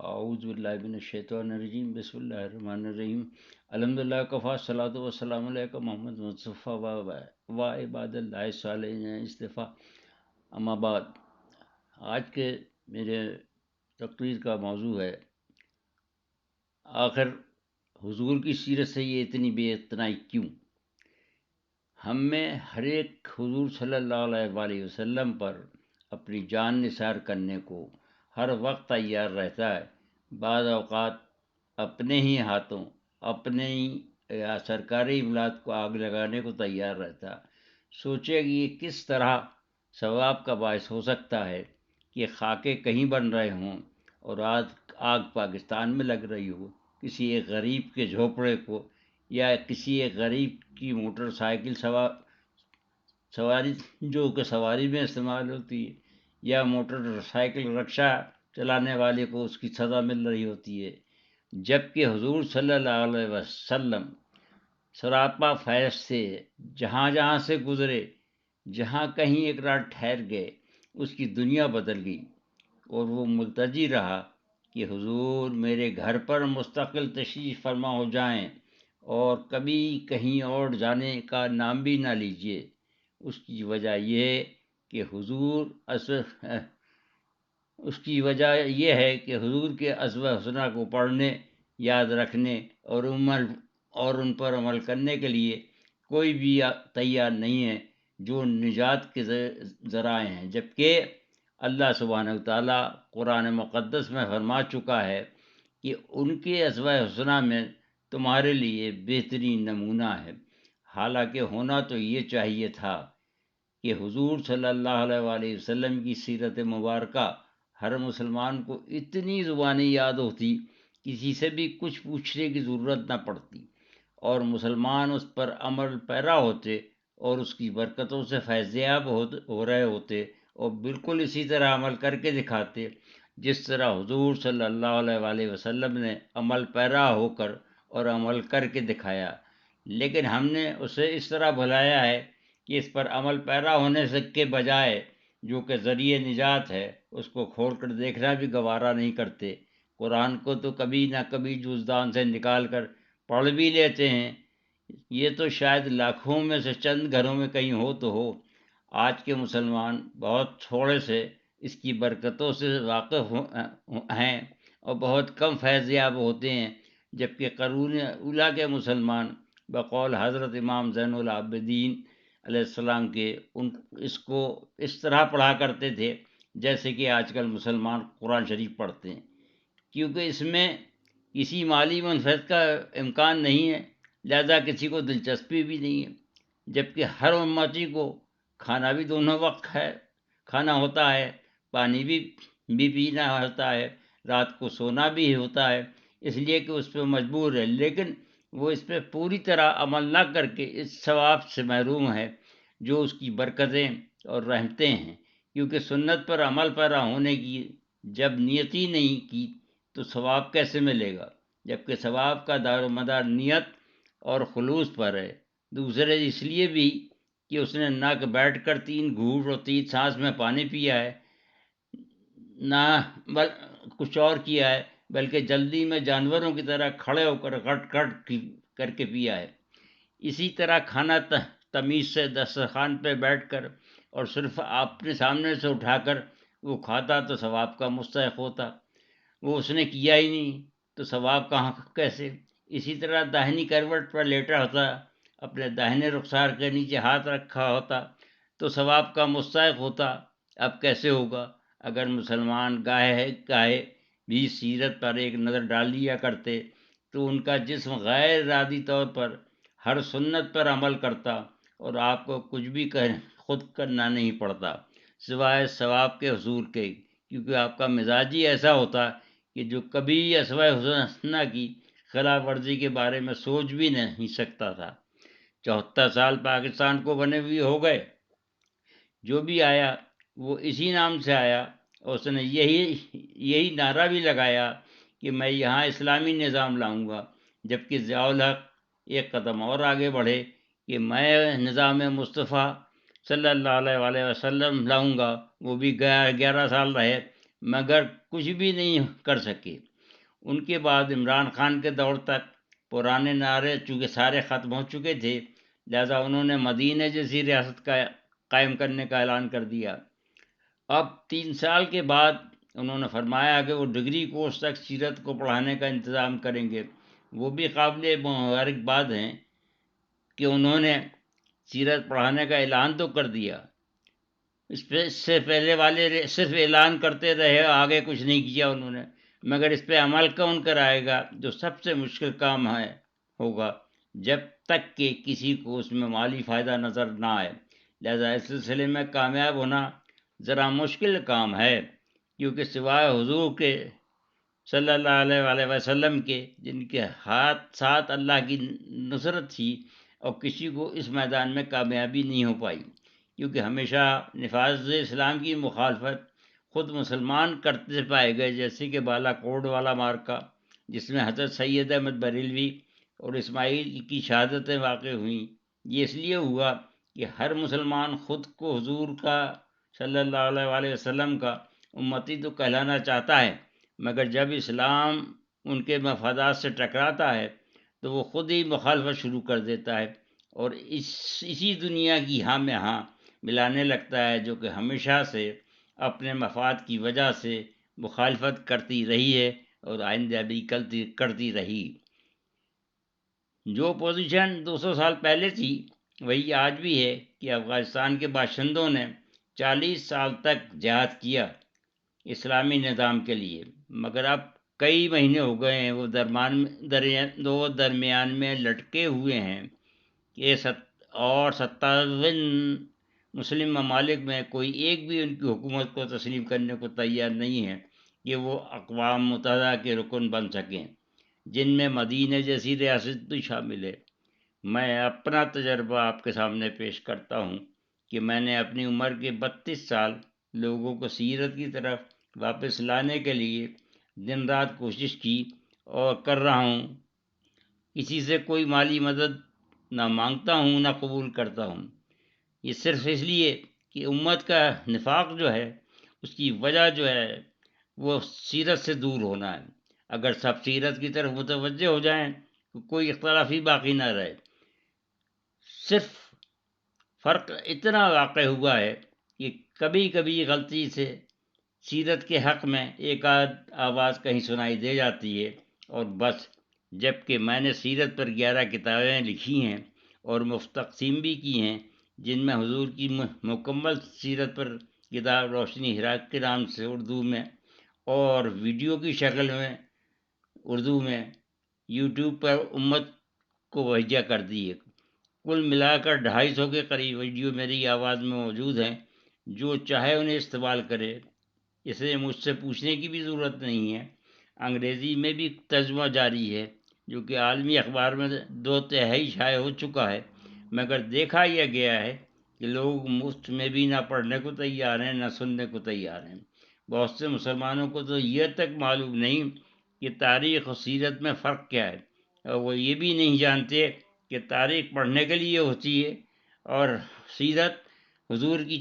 اعوذ باللہ من الشیطان الرجیم، بسم اللہ الرحمن الرحیم، الحمدللہ کفا الصلاۃ والسلام علیکم محمد مصطفیٰ و عباد اللہ صالحین اصطفیٰ، اما بعد۔ آج کے میرے تقریر کا موضوع ہے آخر حضور کی سیرت سے یہ اتنی بے اعتنائی کیوں؟ ہم میں ہر ایک حضور صلی اللہ علیہ وآلہ وسلم پر اپنی جان نثار کرنے کو ہر وقت تیار رہتا ہے، بعض اوقات اپنے ہی ہاتھوں اپنے ہی یا سرکاری امداد کو آگ لگانے کو تیار رہتا۔ سوچے کہ یہ کس طرح ثواب کا باعث ہو سکتا ہے کہ خاکے کہیں بن رہے ہوں اور آگ پاکستان میں لگ رہی ہو، کسی ایک غریب کے جھوپڑے کو یا کسی ایک غریب کی موٹر سائیکل سواری جو کہ سواری میں استعمال ہوتی ہے، یا موٹر سائیکل رکشہ چلانے والے کو اس کی سزا مل رہی ہوتی ہے، جبکہ حضور صلی اللہ علیہ وسلم سراپا فیض سے جہاں جہاں سے گزرے، جہاں کہیں ایک رات ٹھہر گئے، اس کی دنیا بدل گئی، اور وہ ملتجی رہا کہ حضور میرے گھر پر مستقل تشریف فرما ہو جائیں اور کبھی کہیں اور جانے کا نام بھی نہ لیجیے۔ اس کی وجہ یہ ہے کہ حضور کے اسوہ حسنہ کو پڑھنے، یاد رکھنے اور ان پر عمل کرنے کے لیے کوئی بھی تیار نہیں ہے جو نجات کے ذرائع ہیں، جبکہ اللہ سبحانہ وتعالیٰ قرآن مقدس میں فرما چکا ہے کہ ان کے اسوہ حسنہ میں تمہارے لیے بہترین نمونہ ہے۔ حالانکہ ہونا تو یہ چاہیے تھا کہ حضور صلی اللہ علیہ وآلہ وسلم کی سیرت مبارکہ ہر مسلمان کو اتنی زبانیں یاد ہوتی، کسی سے بھی کچھ پوچھنے کی ضرورت نہ پڑتی، اور مسلمان اس پر عمل پیرا ہوتے اور اس کی برکتوں سے فیض یاب ہو رہے ہوتے، اور بالکل اسی طرح عمل کر کے دکھاتے جس طرح حضور صلی اللہ علیہ وآلہ وسلم نے عمل پیرا ہو کر اور عمل کر کے دکھایا۔ لیکن ہم نے اسے اس طرح بھلایا ہے کہ اس پر عمل پیرا ہونے سے کے بجائے جو کہ ذریعہ نجات ہے اس کو کھول کر دیکھنا بھی گوارا نہیں کرتے۔ قرآن کو تو کبھی نہ کبھی جزدان سے نکال کر پڑھ بھی لیتے ہیں، یہ تو شاید لاکھوں میں سے چند گھروں میں کہیں ہو تو ہو۔ آج کے مسلمان بہت تھوڑے سے اس کی برکتوں سے واقف ہیں اور بہت کم فیض یاب ہوتے ہیں، جبکہ قرون اولیٰ کے مسلمان بقول حضرت امام زین العابدین علیہ السلام کے اس کو اس طرح پڑھا کرتے تھے جیسے کہ آج کل مسلمان قرآن شریف پڑھتے ہیں، کیونکہ اس میں کسی مالی منفعت کا امکان نہیں ہے، لہذا کسی کو دلچسپی بھی نہیں ہے، جبکہ ہر امتی کو کھانا بھی دونوں وقت کھانا ہوتا ہے، پانی بھی پینا ہوتا ہے، رات کو سونا بھی ہوتا ہے، اس لیے کہ اس پہ مجبور ہے، لیکن وہ اس پہ پوری طرح عمل نہ کر کے اس ثواب سے محروم ہے جو اس کی برکتیں اور رحمتیں ہیں، کیونکہ سنت پر عمل پیرا ہونے کی جب نیت ہی نہیں کی تو ثواب کیسے ملے گا؟ جبکہ ثواب کا دار و مدار نیت اور خلوص پر ہے۔ دوسرے اس لیے بھی کہ اس نے نہ کہ بیٹھ کر 3 گھونٹ اور 3 سانس میں پانی پیا ہے، نہ کچھ اور کیا ہے، بلکہ جلدی میں جانوروں کی طرح کھڑے ہو کر گٹ گٹ کر کے پیا ہے۔ اسی طرح کھانا تمیز سے دسترخوان پہ بیٹھ کر اور صرف اپنے سامنے سے اٹھا کر وہ کھاتا تو ثواب کا مستحق ہوتا، وہ اس نے کیا ہی نہیں تو ثواب کہاں کیسے؟ اسی طرح داہنی کروٹ پر لیٹا ہوتا، اپنے داہنے رخسار کے نیچے ہاتھ رکھا ہوتا تو ثواب کا مستحق ہوتا، اب کیسے ہوگا؟ اگر مسلمان گاہے بھی سیرت پر ایک نظر ڈال لیا کرتے تو ان کا جسم غیر ارادی طور پر ہر سنت پر عمل کرتا اور آپ کو کچھ بھی خود کرنا نہیں پڑتا سوائے ثواب کے حصول کے، کیونکہ آپ کا مزاج ہی ایسا ہوتا کہ جو کبھی اسوہ حسنہ کی خلاف ورزی کے بارے میں سوچ بھی نہیں سکتا تھا۔ 74 سال پاکستان کو بنے ہوئے ہو گئے، جو بھی آیا وہ اسی نام سے آیا، اور اس نے یہی نعرہ بھی لگایا کہ میں یہاں اسلامی نظام لاؤں گا، جبکہ ضیاء الحق ایک قدم اور آگے بڑھے کہ میں نظام مصطفیٰ صلی اللہ علیہ وآلہ لاؤں گا۔ وہ بھی 11 سال رہے مگر کچھ بھی نہیں کر سکے۔ ان کے بعد عمران خان کے دور تک پرانے نعرے چونکہ سارے ختم ہو چکے تھے، لہذا انہوں نے مدینہ جیسی ریاست کا قائم کرنے کا اعلان کر دیا۔ اب 3 سال کے بعد انہوں نے فرمایا کہ وہ ڈگری کورس تک سیرت کو پڑھانے کا انتظام کریں گے۔ وہ بھی قابل مبارکباد ہیں کہ انہوں نے سیرت پڑھانے کا اعلان تو کر دیا، اس سے پہلے والے صرف اعلان کرتے رہے، آگے کچھ نہیں کیا انہوں نے، مگر اس پہ عمل کون کرائے گا، جو سب سے مشکل کام ہوگا، جب تک کہ کسی کو اس میں مالی فائدہ نظر نہ آئے۔ لہذا اس سلسلے میں کامیاب ہونا ذرا مشکل کام ہے، کیونکہ سوائے حضور کے صلی اللہ علیہ وآلہ وسلم کے، جن کے ہاتھ ساتھ اللہ کی نصرت تھی، اور کسی کو اس میدان میں کامیابی نہیں ہو پائی، کیونکہ ہمیشہ نفاذ اسلام کی مخالفت خود مسلمان کرتے پائے گئے، جیسے کہ بالا کوٹ والا مارکا، جس میں حضرت سید احمد بریلوی اور اسماعیل کی شہادتیں واقع ہوئیں۔ یہ اس لیے ہوا کہ ہر مسلمان خود کو حضور کا صلی اللہ علیہ وآلہ وسلم کا امتی تو کہلانا چاہتا ہے، مگر جب اسلام ان کے مفادات سے ٹکراتا ہے تو وہ خود ہی مخالفت شروع کر دیتا ہے، اور اسی دنیا کی ہاں میں ہاں ملانے لگتا ہے، جو کہ ہمیشہ سے اپنے مفاد کی وجہ سے مخالفت کرتی رہی ہے اور آئندہ بھی کرتی رہی۔ جو پوزیشن 200 سال پہلے تھی وہی آج بھی ہے کہ افغانستان کے باشندوں نے 40 سال تک جہاد کیا اسلامی نظام کے لیے، مگر اب کئی مہینے ہو گئے ہیں وہ درمیان میں لٹکے ہوئے ہیں کہ 57 مسلم ممالک میں کوئی ایک بھی ان کی حکومت کو تسلیم کرنے کو تیار نہیں ہے کہ وہ اقوام متحدہ کے رکن بن سکیں، جن میں مدینہ جیسی ریاست بھی شامل ہے۔ میں اپنا تجربہ آپ کے سامنے پیش کرتا ہوں کہ میں نے اپنی عمر کے 32 سال لوگوں کو سیرت کی طرف واپس لانے کے لیے دن رات کوشش کی اور کر رہا ہوں۔ کسی سے کوئی مالی مدد نہ مانگتا ہوں نہ قبول کرتا ہوں، یہ صرف اس لیے کہ امت کا نفاق جو ہے اس کی وجہ جو ہے وہ سیرت سے دور ہونا ہے۔ اگر سب سیرت کی طرف متوجہ ہو جائیں تو کوئی اختلاف ہی باقی نہ رہے۔ صرف فرق اتنا واقع ہوا ہے کہ کبھی کبھی غلطی سے سیرت کے حق میں ایک آدھ آواز کہیں سنائی دے جاتی ہے اور بس، جبکہ میں نے سیرت پر 11 کتابیں لکھی ہیں اور مفت تقسیم بھی کی ہیں، جن میں حضور کی مکمل سیرت پر کتاب روشنی ہراق کے نام سے اردو میں اور ویڈیو کی شکل میں اردو میں یوٹیوب پر امت کو مہیا کر دی ہے۔ کل ملا کر 250 کے قریب ویڈیو میری آواز میں موجود ہیں، جو چاہے انہیں استعمال کرے، اسے مجھ سے پوچھنے کی بھی ضرورت نہیں ہے۔ انگریزی میں بھی ترجمہ جاری ہے، جو کہ عالمی اخبار میں 2/3 شائع ہو چکا ہے، مگر دیکھا یہ گیا ہے کہ لوگ مفت میں بھی نہ پڑھنے کو تیار ہیں نہ سننے کو تیار ہیں۔ بہت سے مسلمانوں کو تو یہ تک معلوم نہیں کہ تاریخ اور سیرت میں فرق کیا ہے، اور وہ یہ بھی نہیں جانتے کہ تاریخ پڑھنے کے لیے ہوتی ہے اور سیرت حضور کی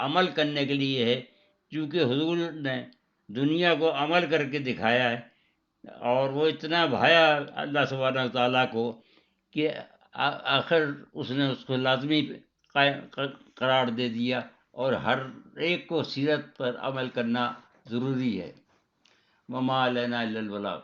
عمل کرنے کے لیے ہے، کیونکہ حضور نے دنیا کو عمل کر کے دکھایا ہے، اور وہ اتنا بھایا اللہ سبحانہ تعالیٰ کو کہ آخر اس نے اس کو لازمی قرار دے دیا، اور ہر ایک کو سیرت پر عمل کرنا ضروری ہے۔ وما علینا الا البلاغ۔